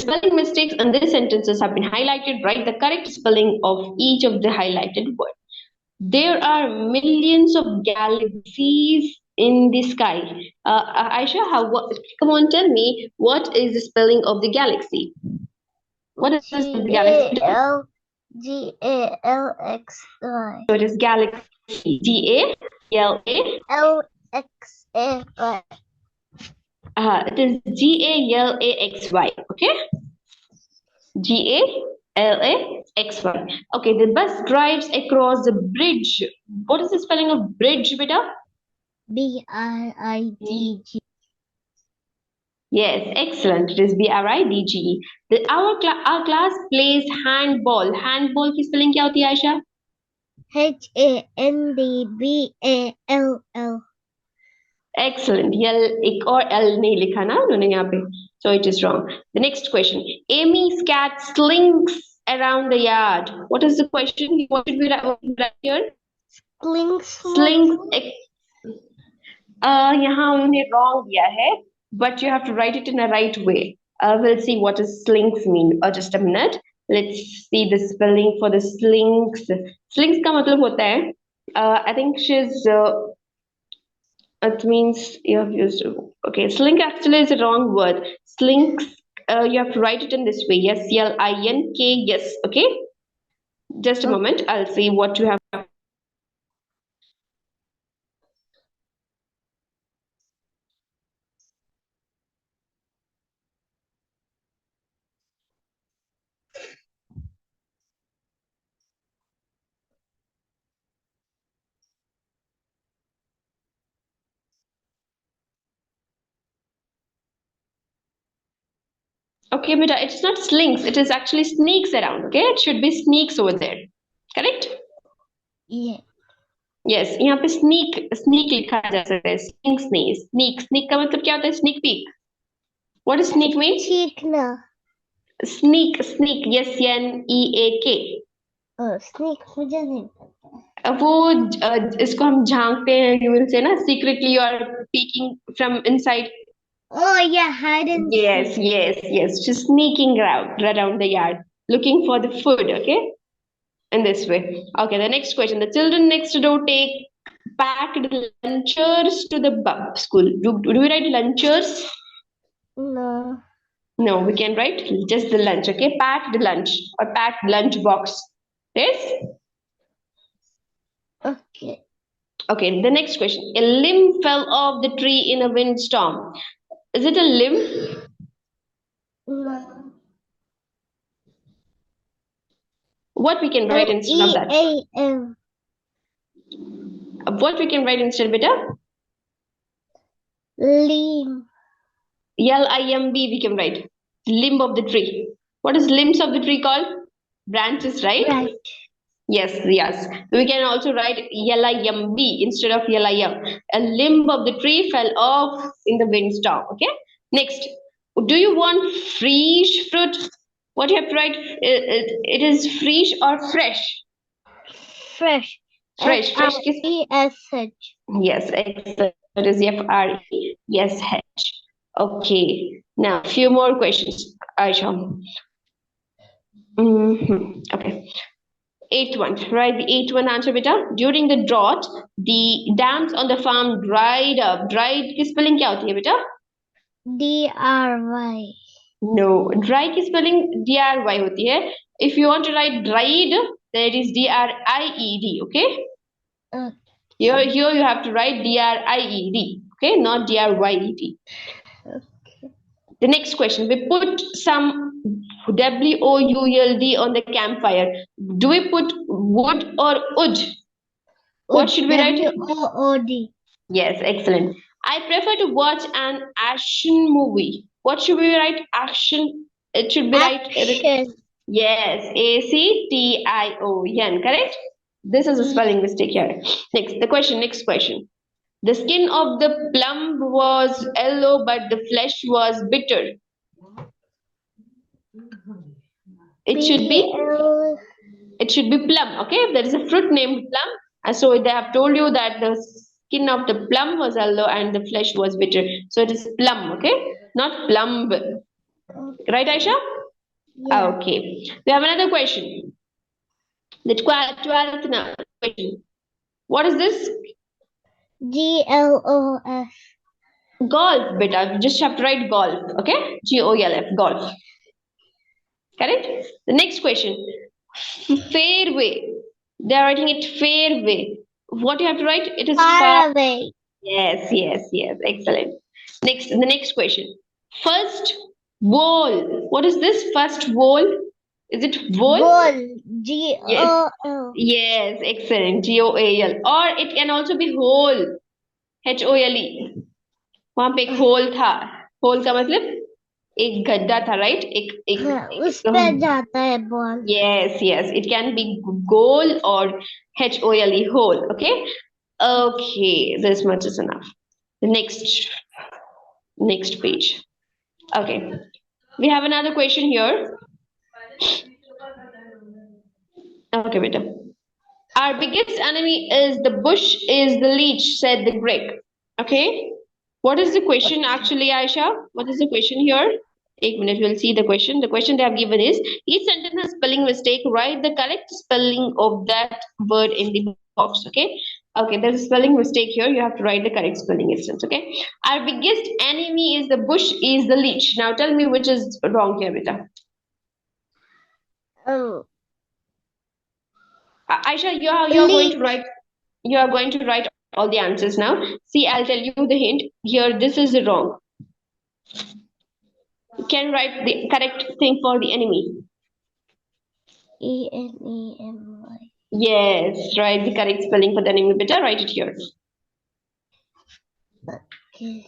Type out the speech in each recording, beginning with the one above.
spelling mistakes in these sentences have been highlighted. Write the correct spelling of each of the highlighted word. There are millions of galaxies in the sky. Aisha, come on, tell me, what is the spelling of the galaxy? What is the spelling of the galaxy? Galaxy. So it is galaxy. Galaxy. It is Galaxy. Okay. Galaxy. Okay, the bus drives across the bridge. What is the spelling of bridge, beta? Bridge. Yes, excellent. It is Bridge. Our class plays handball. Handball की spelling क्या होती है Ayesha? HANDBALL. Excellent. एक और L नहीं लिखा ना उन्होंने यहाँ पे. So it is wrong. The next question. Amy's cat slinks around the yard. What is the question? What should we write here? Slinks. यहाँ उन्होंने wrong दिया है, but you have to write it in a right way. We'll see what does slinks mean. Just a minute. Let's see the spelling for the slinks. Slinks का मतलब होता है. I think she's. It means you have used. Okay, slink actually is a wrong word. Slinks. You have to write it in this way. Yes, Link. Yes. Okay. Just a moment. I'll see what you have. Okay, beta, it's not slinks, it is actually sneaks around. Okay, it should be sneaks over there. Correct? Yeah. Yes, यहाँ पे sneak लिखा जा सकता है. Sneak का मतलब क्या होता है? Sneak peek. What does sneak mean? Cheekna. Sneak. Yes, Neak. Sneak मुझे नहीं पता. वो इसको हम झांकते हैं. You will say ना, secretly you are peeking from inside. Oh yeah, hide and seek. Yes. Just sneaking around the yard, looking for the food. Okay, in this way. Okay, the next question. The children next door packed lunchers to the school. Do we write lunchers? No. No, we can write just the lunch. Okay, packed lunch or packed lunch box. Yes. Okay. Okay, the next question. A limb fell off the tree in a windstorm. Is it a limb? No. What we can write instead of that? L-E-A-M. What we can write instead, beta? Limb. Limb we can write. Limb of the tree. What is limbs of the tree called? Branches, right? Right. Yes. We can also write LIMB instead of LIM. A limb of the tree fell off in the windstorm. Okay. Next, do you want fresh fruit? What you have to write? It is fresh or fresh? Fresh. Fresh. F-R-E-S-H. Yes, excellent. It is F-R-E. Yes, H. Okay. Now, few more questions, Aisha. Okay. Eighth one. Write the eighth one answer, beta. During the drought, the dams on the farm dried up. Dried की spelling क्या होती है, beta? D-R-Y. No. Dry की spelling D-R-Y होती है. If you want to write dried, then it is D-R-I-E-D. Okay. Here you have to write D-R-I-E-D. Okay, not D-R-Y-E-D. Okay. The next question. We put some W-O-U-L-D on the campfire. Do we put wood or wood? What should we write? W-O-O-D. Yes, excellent. I prefer to watch an action movie. What should we write? Action. It should be Action. Yes, A-C-T-I-O-N. Correct? This is a spelling mistake here. Next question. The skin of the plum was yellow, but the flesh was bitter. It should be plum. Okay, there is a fruit named plum, and so they have told you that the skin of the plum was yellow and the flesh was bitter. So it is plum. Okay, not plum. Right, Aisha? Yeah. Okay. We have another question. The 12th now question. What is this? GLOF. Golf, beta. You just have to write golf. Okay? GOLF, golf. Correct? The next question. Fairway. They are writing it fairway. What you have to write? It is far. Far away. Yes, yes, yes. Excellent. Next, the next question. First wall. What is this? First wall? Is it wall? Goal. Yes. GOL. Yes, excellent. GOAL. Or it can also be hole. HOLE. वहां पे एक whole था. Whole का मतलब एक गड्ढा था, right? उस पे जाता है ball. Yes, yes. It can be goal or HOLE, hole. Okay. Okay. This much is enough. The next page. Okay. We have another question here. Okay, beta. Our biggest enemy is the bush, is the leech, said the Greek. Okay. What is the question actually, Aisha? What is the question here? 1 minute, we'll see the question. The question they have given is, each sentence has spelling mistake. Write the correct spelling of that word in the box. Okay. Okay, there's a spelling mistake here. You have to write the correct spelling instance. Okay. Our biggest enemy is the bush, is the leech. Now tell me which is wrong here, beta. Aisha, you're going to write. You are going to write all the answers now. See, I'll tell you the hint. Here, this is wrong. You can write the correct thing for the enemy. ENEMY. Yes, write the correct spelling for the enemy. Better write it here. Okay.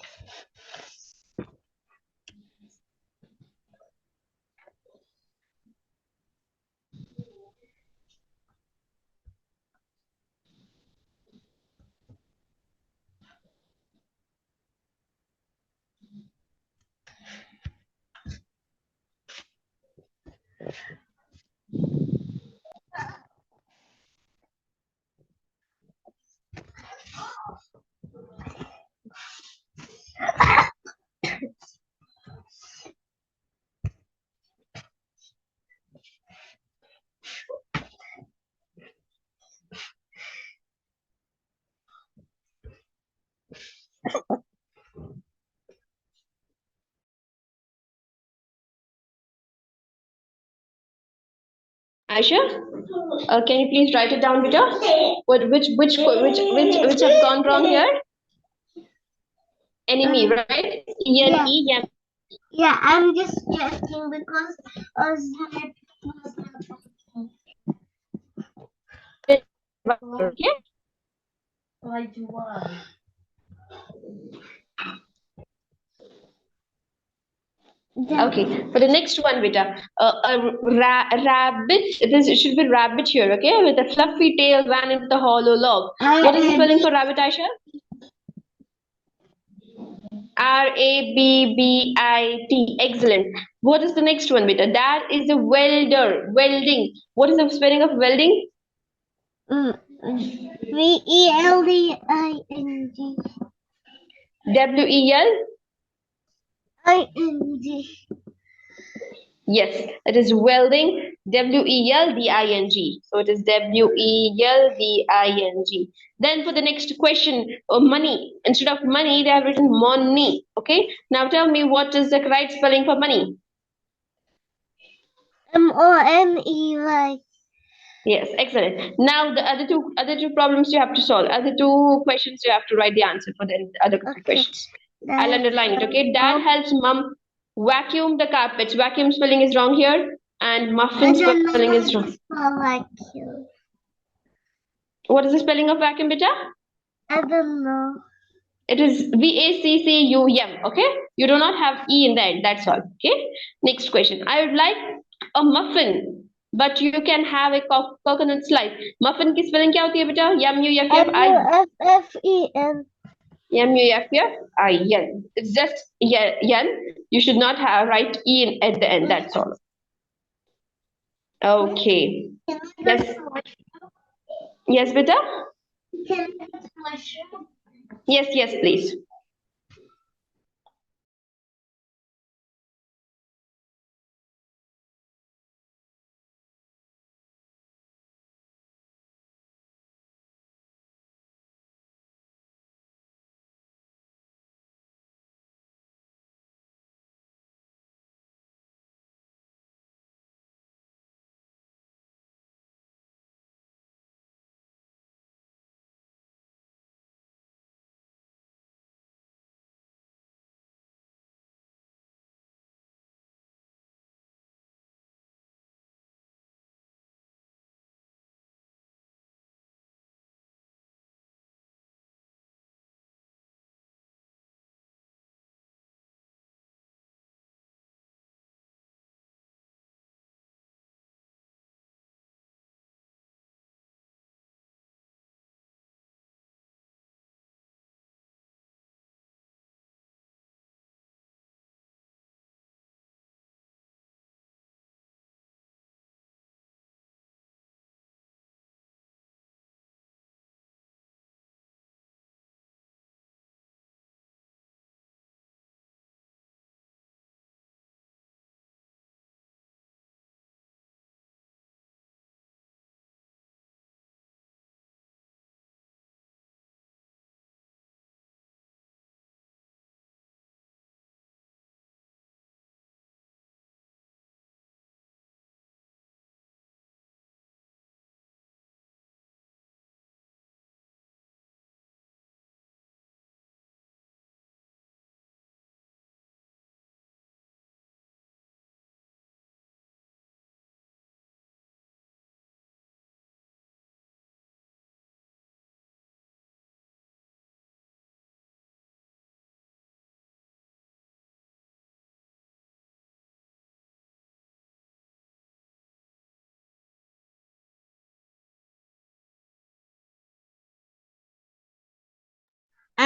Aisha, can you please write it down, Peter? Which have gone wrong here? Enemy, right? E-N-E-M. Yeah, I'm just guessing because Okay. Okay, for the next one, beta, rabbit. This should be rabbit here, okay? With a fluffy tail ran into the hollow log. What is the spelling for rabbit, Aisha? Rabbit. Excellent. What is the next one, beta? That is a welder. Welding. What is the spelling of welding? VELDING. WEL. ING. Yes, it is welding. WELDING. So it is WELDING. Then for the next question, money. Instead of money, they have written money. Okay. Now tell me what is the right spelling for money? MONEY. Yes, excellent. Now the other two problems you have to solve. Other two questions you have to write the answer for the other questions. I'll underline it. Okay. Dad helps mom vacuum the carpets. Vacuum spelling is wrong here, and muffin spelling is wrong. Vacuum. What is the spelling of vacuum, beta? I don't know. It is VACCUM. Okay. You do not have E in the end. That's all. Okay. Next question. I would like a muffin. But you can have a coconut slice. Muffin की spelling क्या होती है बेटा? MUFFEN. MUFFIN. It's just yen. You should not have write E at the end. That's all. Okay. Yes. Yes, beta. Yes, please.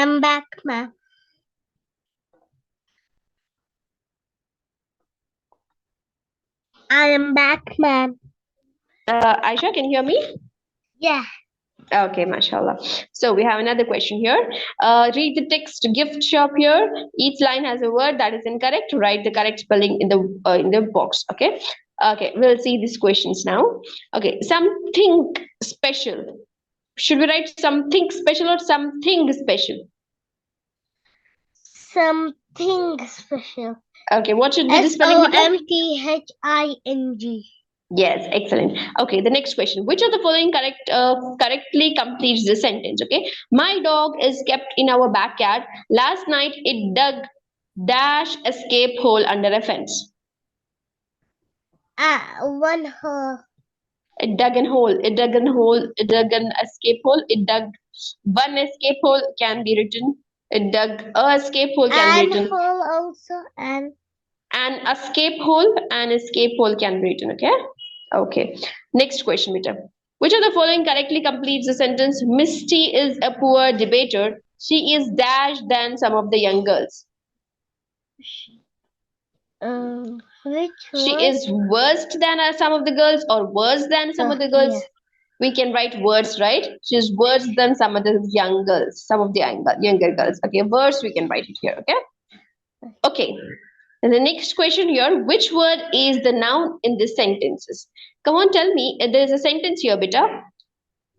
I'm back, ma'am. I am back, ma'am. Aisha, can you hear me? Yeah. Okay, mashallah. So we have another question here. Read the text gift shop here. Each line has a word that is incorrect. Write the correct spelling in the box. Okay. Okay, we'll see these questions now. Okay, something special. Should we write something special or something special? Something special. Okay, what should be the spelling? SOMTHING. Yes, excellent. Okay, the next question. Which of the following correctly completes the sentence? Okay. My dog is kept in our backyard. Last night it dug dash escape hole under a fence. One hole. It dug an hole. It dug an hole. It dug an escape hole. It dug one escape hole can be written. It dug a escape hole can be And written. hole also. And An escape hole can be written. Okay. Okay. Next question, Mita. Which of the following correctly completes the sentence? Misty is a poor debater. She is dash than some of the young girls. which She word? is worst than some of the girls or worse than some of the girls. Yeah. We can write words, right? She is worse than some of the young girls, some of the younger girls. Okay, worse we can write it here. Okay. Okay. And the next question here, which word is the noun in this sentences? Come on, tell me. There is a sentence here, beta.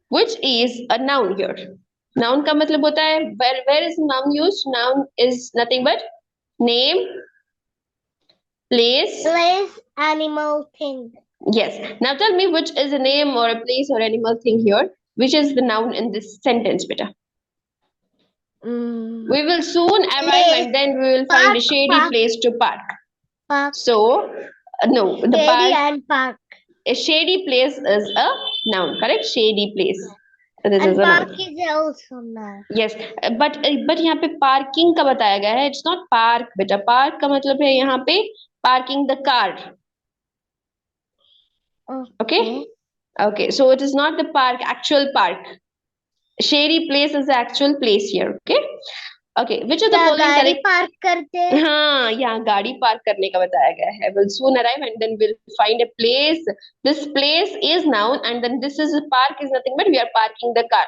Which is a noun here? Noun का मतलब होता है where is noun used? Noun is nothing but name, place. Place, animal, thing. Yes. Now tell me which is a name or a place or animal thing here. Which is the noun in this sentence, beta? We will soon arrive Place. and then we will find a shady Park. place to park. Park. So, no, the Shady park. and park. A shady place is a noun, correct? Shady place. This And is a park noun. is also noun. Yes, but यहाँ पे parking का बताया गया है. It's not park, बेटा. Park का मतलब है यहाँ पे parking the car. Okay. Okay. So it is not the park, actual park. Shady place is the actual place here. Okay. Okay. Which of the following गाड़ी correct? पार्क करते हैं. हाँ, यहाँ गाड़ी पार्क करने का बताया गया है. Will soon arrive and then we'll find a place. This place is noun and then this is a park is nothing but we are parking the car.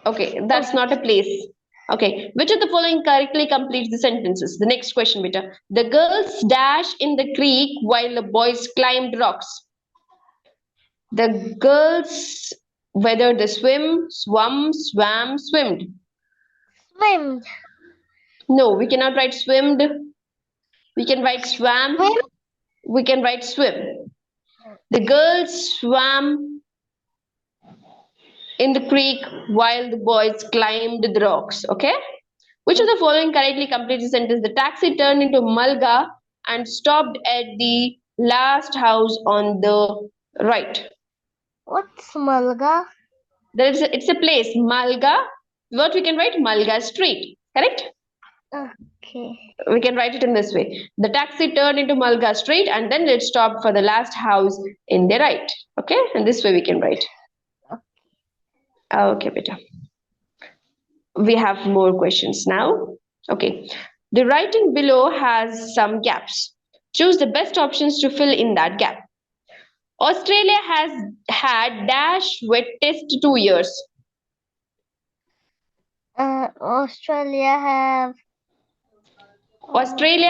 Okay, that's not a place. Okay, which of the following correctly completes the sentences? The next question, beta. The girls dash in the creek while the boys climbed rocks. The girls, whether they swim, swam, swam, swimmed. Swim. No, we cannot write swimmed. We can write swam. Swim. We can write swim. The girls swam in the creek while the boys climbed the rocks. Okay. Which of the following correctly completes the sentence? The taxi turned into Malga and stopped at the last house on the right. What's Malga? It's a place, Malga. What we can write? Malga Street. Correct? Okay. We can write it in this way. The taxi turned into Malga Street and then it stopped for the last house in the right. Okay? And this way we can write. Okay, beta. We have more questions now. Okay. The writing below has some gaps. Choose the best options to fill in that gap. Australia has had dash wettest 2 years. Australia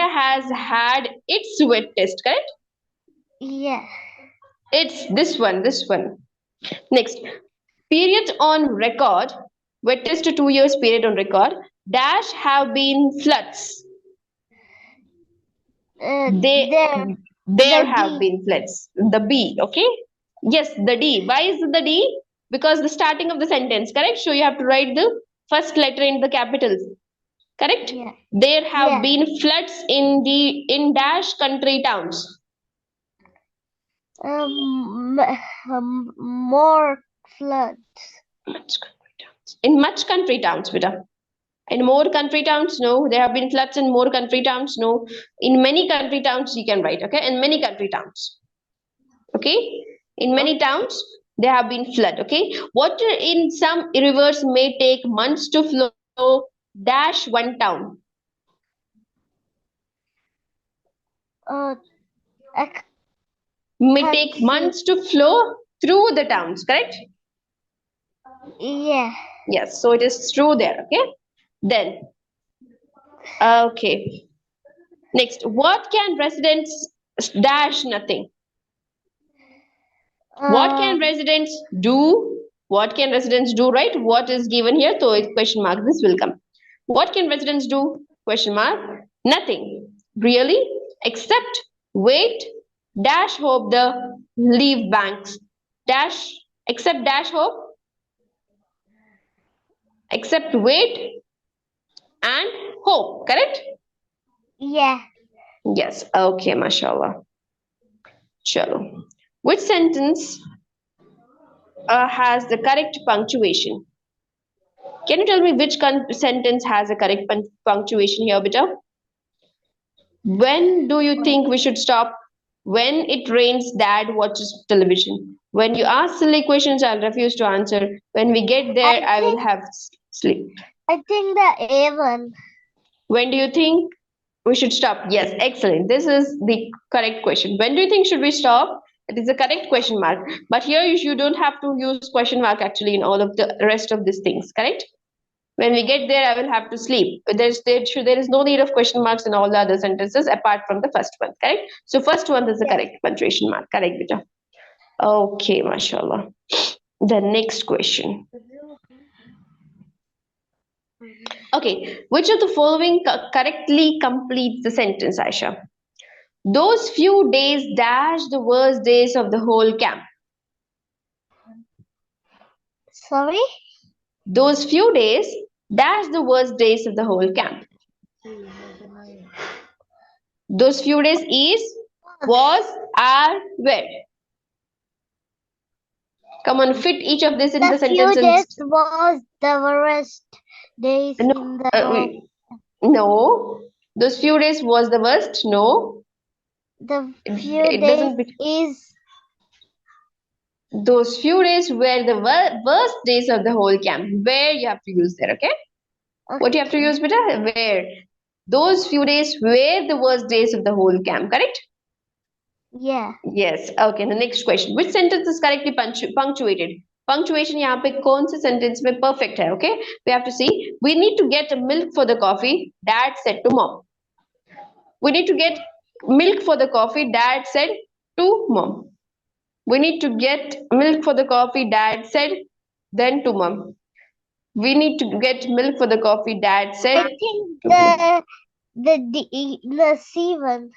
has had its wettest, correct? Yeah. It's this one. Next. Periods on record, wettest 2 years period on record, dash have been floods. There have been floods. The B, okay? Yes, the D. Why is it the D? Because the starting of the sentence, correct? So you have to write the first letter in the capitals. Correct? Yeah. There have been floods in dash country towns. More floods. In much country towns, beta. In more country towns, no. There have been floods in more country towns, no. In many country towns, you can write, okay? In many country towns. Okay? In many towns, there have been flood, okay? Water in some rivers may take months to flow flow dash one town. I May can't take see. months to flow through the towns, correct? Yeah. Yes, so it is through there, okay? Then, okay. Next, what can residents dash nothing? What can residents do? What can residents do, right? What is given here? So it's question mark. This will come. What can residents do? Question mark. Nothing. Really? Except wait, dash hope the leave banks. Dash, except dash hope, except wait and hope. Correct? Yeah. Yes. Okay, mashallah. Chalo. Which sentence has the correct punctuation? Can you tell me which sentence has a correct punctuation here, beta? When do you think we should stop? When it rains, dad watches television. When you ask silly questions, I'll refuse to answer. When we get there, I will have sleep. I think the A1. When do you think we should stop? Yes, excellent. This is the correct question. When do you think should we stop? It is the correct question mark. But here you don't have to use question mark actually in all of the rest of these things, correct? When we get there, I will have to sleep. There is no need of question marks in all the other sentences apart from the first one, correct? So first one is the correct punctuation mark, correct, beta? Okay, mashallah. The next question. Okay, which of the following correctly completes the sentence, Aisha? Those few days dash the worst days of the whole camp. Sorry? Those few days dash the worst days of the whole camp. Those few days is, was, are, were. Come on, fit each of this in the The few sentences. days was the worst days No, in the no. Those few days was the worst. No. the few It days doesn't. is Those few days were the worst days of the whole camp. Where you have to use there, okay? What you have to use, beta? Where? Those few days were the worst days of the whole camp, correct? yeah. Yes. Okay. The next question. Which sentence is correctly punctuated? Punctuation यहाँ पे कौन से sentence में perfect है? Okay. We have to see. We need to get milk for the coffee. Dad said to mom. We need to get milk for the coffee. Dad said to mom. We need to get milk for the coffee. Dad said then to mom. We need to get milk for the coffee. Dad said. I think the C1.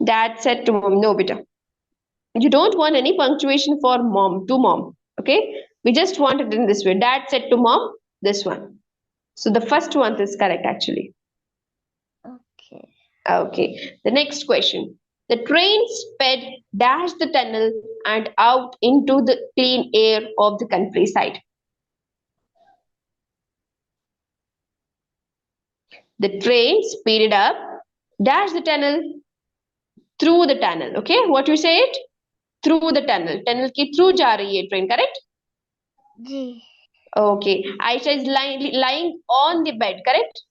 Dad said to mom. No, beta. You don't want any punctuation for mom to mom. Okay. We just want it in this way. Dad said to mom. This one. So the first one is correct actually. Okay. Okay. The next question. The train sped dash the tunnel and out into the clean air of the countryside. The train speeded up, dash the tunnel, through the tunnel. Okay, what you say it? Through the tunnel. Tunnel के through जा रही है train, correct? G. Okay. Aisha is lying on the bed, correct?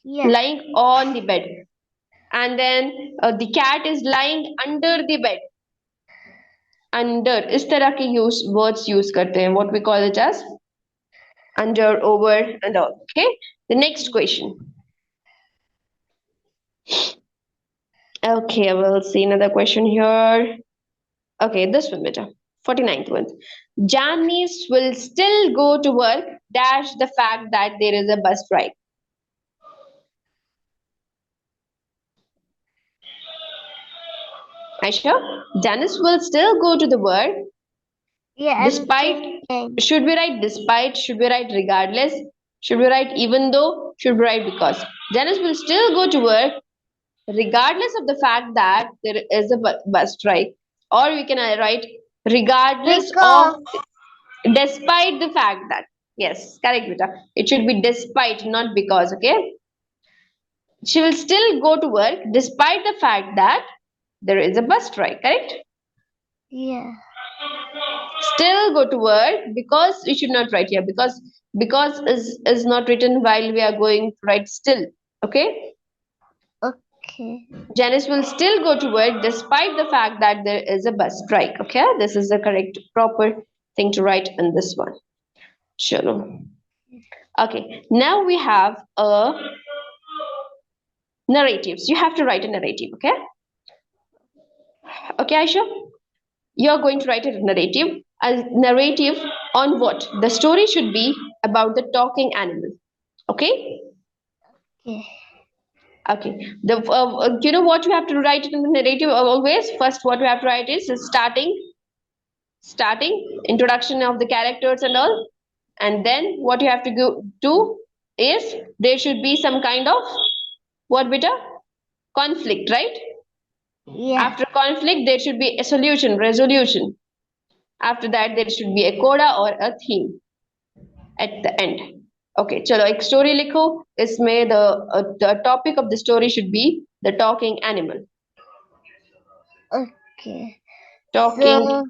Yeah. Lying on the bed. And then the cat is lying under the bed. Under. इस तरह के words use करते हैं. What we call it as? Under, over, and all. Okay. The next question. Okay, we'll see another question here. Okay, this one, beta. 49th one. Janice will still go to work, dash the fact that there is a bus strike. Aisha, Janice will still go to the work. Yeah. Despite, should we write despite? Should we write regardless? Should we write even though? Should we write because? Janice will still go to work regardless of the fact that there is a bus strike. Or we can write regardless of, despite the fact that. Yes, correct, beta. It should be despite, not because, okay? She will still go to work despite the fact that there is a bus strike, correct? Yeah. Still go to work because we should not write here because because is not written while we are going to write still. Okay. Okay. Janice will still go to work despite the fact that there is a bus strike. Okay, this is the correct, proper thing to write in this one. Chalo. Okay, now we have a narratives. You have to write a narrative. Okay. Okay, Aisha, you're going to write a narrative. A narrative on what? The story should be about the talking animal. Okay. Okay. Okay. You know what you have to write in the narrative always? First, what you have to write is starting introduction of the characters and all, and then what you have to do is there should be some kind of what beta conflict, right? Yeah. After conflict there should be a solution, resolution. After that there should be a coda or a theme at the end. Okay, chalo ek story likho. Isme the topic of the story should be the talking animal. Okay. Talking So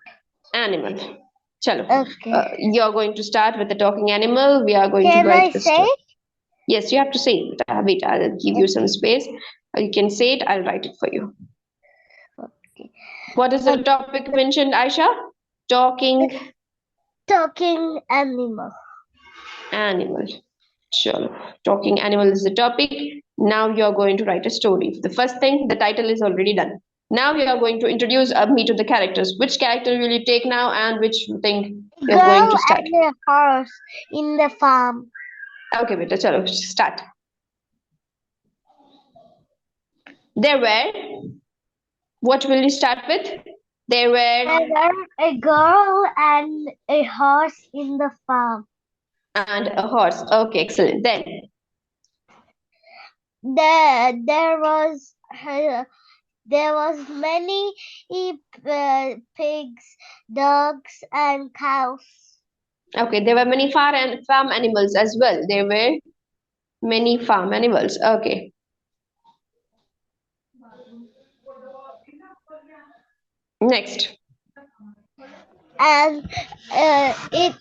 animal. Chalo. okay. You're going to start with the talking animal. We are going to Can write I the say? story. Yes, you have to say it. Wait, I'll give you some space. You can say it. I'll write it for you. Okay. What is the topic mentioned, Aisha? Talking Talking animal. animal. Sure. Talking animal is the topic. Now you're going to write a story. The first thing, the title is already done. Now you are going to introduce me to the characters. Which character will you take now, and which thing you're going Girl to start? and a horse in the farm. Okay, beta, chalo, start. There were, what will you start with? There There were were a girl and a horse in the farm. and a horse. Okay, excellent. Then there was many pigs, dogs, and cows. okay, there were many farm animals as well. There were many farm animals. Okay. Next. And it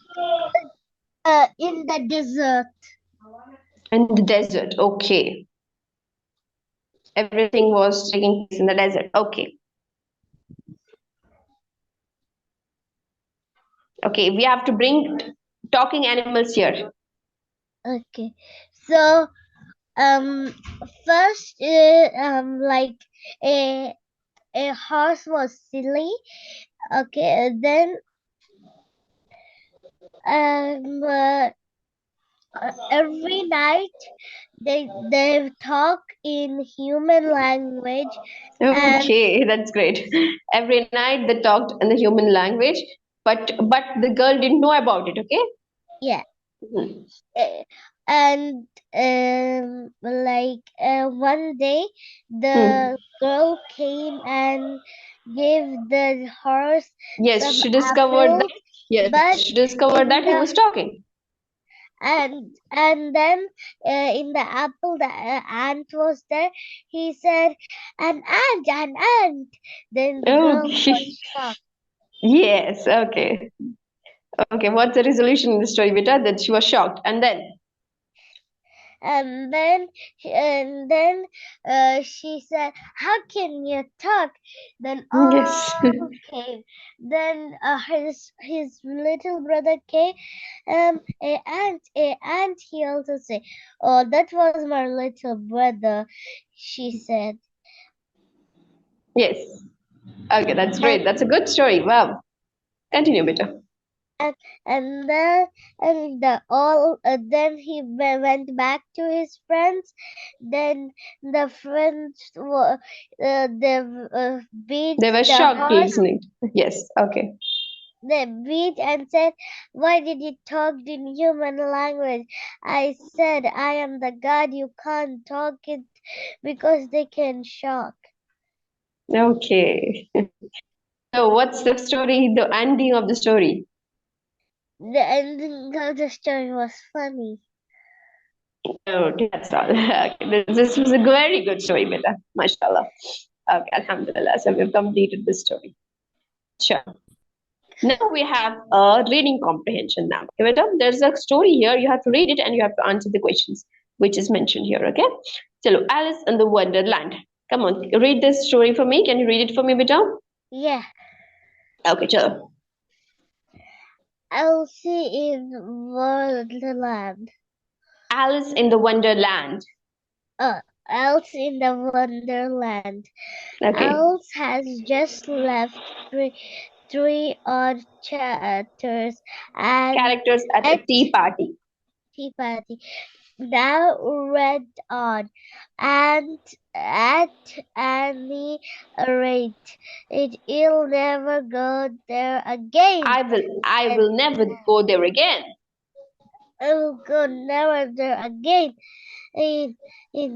in the desert. In the desert. Okay. Everything was taking place in the desert. Okay. Okay, we have to bring talking animals here. Okay, so first like a horse was silly. Okay, then every night they talk in human language. Okay, that's great. Every night they talked in the human language, but the girl didn't know about it. Okay. Yeah. Mhm. And one day the girl came and gave the horse Yes, some she discovered apples, that. Yes, but she discovered in that he the was talking. and then in the apple the ant was there. He said, an ant. Then the girl Okay. was shocked. Yes. Okay. Okay. What's the resolution in the story, beta? That she was shocked, and then. And then she said, how can you talk? Then Yes. all came. Then his little brother came. A ant. He also said, oh, that was my little brother. She said. Yes. Okay, that's great. That's a good story. Wow. Continue, beta. And then he went back to his friends. Then the friends were beat They were the shocked horse. listening. Yes. Okay. They beat and said, why did you talk in human language? I said, I am the God. You can't talk it because they can shock. Okay. So, what's the story? The ending of the story? The ending of the story was funny. Okay, that's all. Okay, this was a very good story, beta. MashaAllah. Okay, Alhamdulillah. So we've completed the story. Sure. Now we have a reading comprehension now. Okay, beta? There's a story here. You have to read it and you have to answer the questions which is mentioned here. Okay. Chalo, Alice in the Wonderland. Come on, read this story for me. Can you read it for me, beta? Yeah. Okay, chalo. Elsie in Wonderland. Alice in the Wonderland. Alice in the Wonderland. Okay. Alice has just left three odd chapters and Characters at a tea party. tea party. Now read on, and at any rate, it'll never go there again. I will never go there again. I will go never there again. It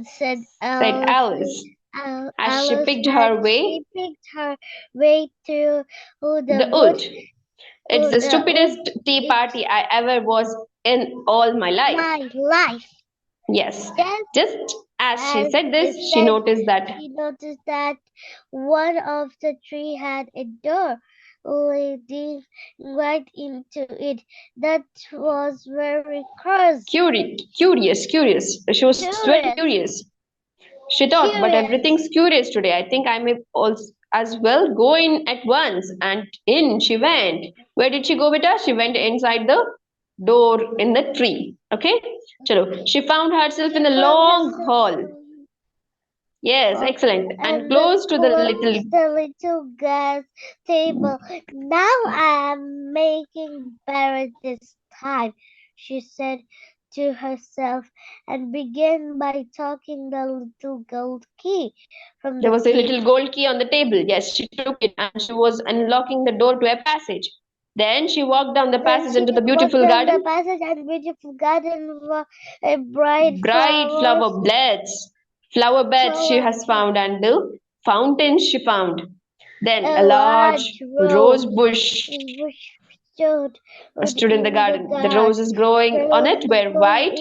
said Said Alice. As she picked her way to the wood. It's the stupidest tea party I ever was in all my life. Yes. Just as she said this, she noticed that one of the three had a door leading right into it. That was very curious. She was very curious. She thought, but everything's curious today. I think I may also as well go in at once. And in she went. Where did she go, beta? She went inside the door in the tree. Okay? Chalo. She found herself in a long hall. Yes, excellent. And close to the little glass table. Now I am making better this time, she said to herself, and began by taking the little gold key from there was a little gold key on the table. Yes, she took it and she was unlocking the door to a passage. Then she walked down the passage into the beautiful garden. The passage and beautiful garden were a bright flower beds. Flower beds she has found and the fountains she found. Then a large rose bush stood in the garden. The roses growing on it were white,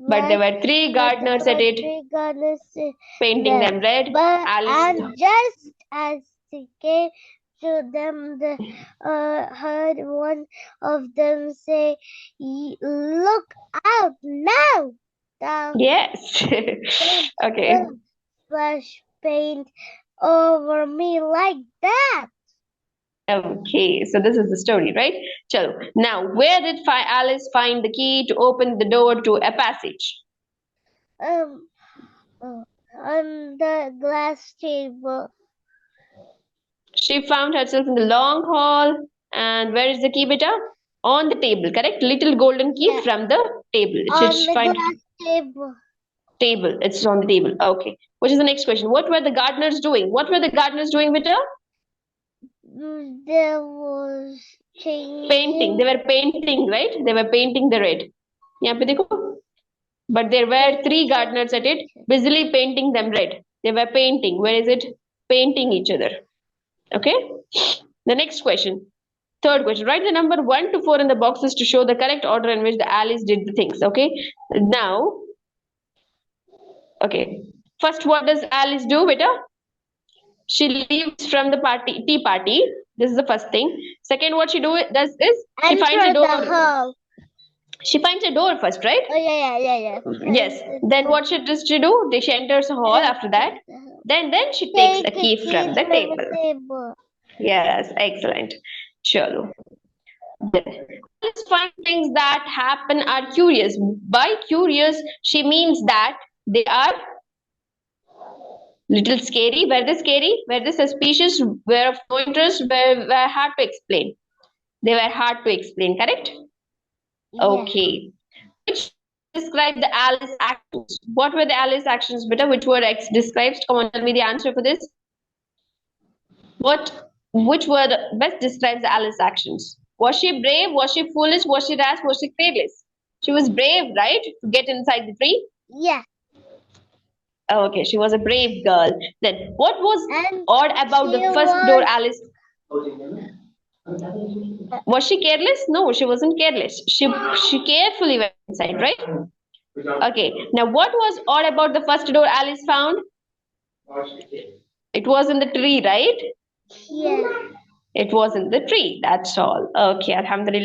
but there were three gardeners at it, painting them red. Alice, and just as she came to them, heard one of them say, "Look out now!" Yes. Okay. Splash paint over me like that. Okay, so this is the story, right? Chalo. Now, where did Alice find the key to open the door to a passage? On the glass table. She found herself in the long hall, and where is the key, beta? On the table, correct? Little golden key from the table. On the glass table. Table. It's on the table. Okay. What is the next question? What were the gardeners doing? What were the gardeners doing, beta? There was painting. They were painting, right? They were painting the red. यहाँ पे देखो. But there were three gardeners at it, busily painting them red. They were painting. Where is it? Painting each other. Okay. The next question. Third question. Write the number 1 to 4 in the boxes to show the correct order in which the Alice did the things. Okay. Now. Okay. First, what does Alice do, beta? She leaves from the tea party. This is the first thing. Second, what she does is she finds a door. She finds a door first, right? Oh yeah. Yes. Then what does she do? She enters a hall after that. Then she takes a key from the table. Yes, excellent. Chalo. Let's find things that happen are curious. By curious, she means that they are little scary. Were they scary? Were they suspicious? Were of no interest? Were hard to explain? They were hard to explain, correct? Yeah. Okay. Which describe the Alice actions? What were the Alice actions, beta? Which were described? Come on, tell me the answer for this. Which word best describes the Alice actions? Was she brave? Was she foolish? Was she rash? Was she careless? She was brave, right? To get inside the tree? Yeah. Okay, she was a brave girl. Then what was odd about the first door Alice? Was she careless? No, she wasn't careless. She carefully went inside, right? Okay. Now what was odd about the first door Alice found? It was in the tree, right? Yeah. It was in the tree. That's all. Okay, Alhamdulillah.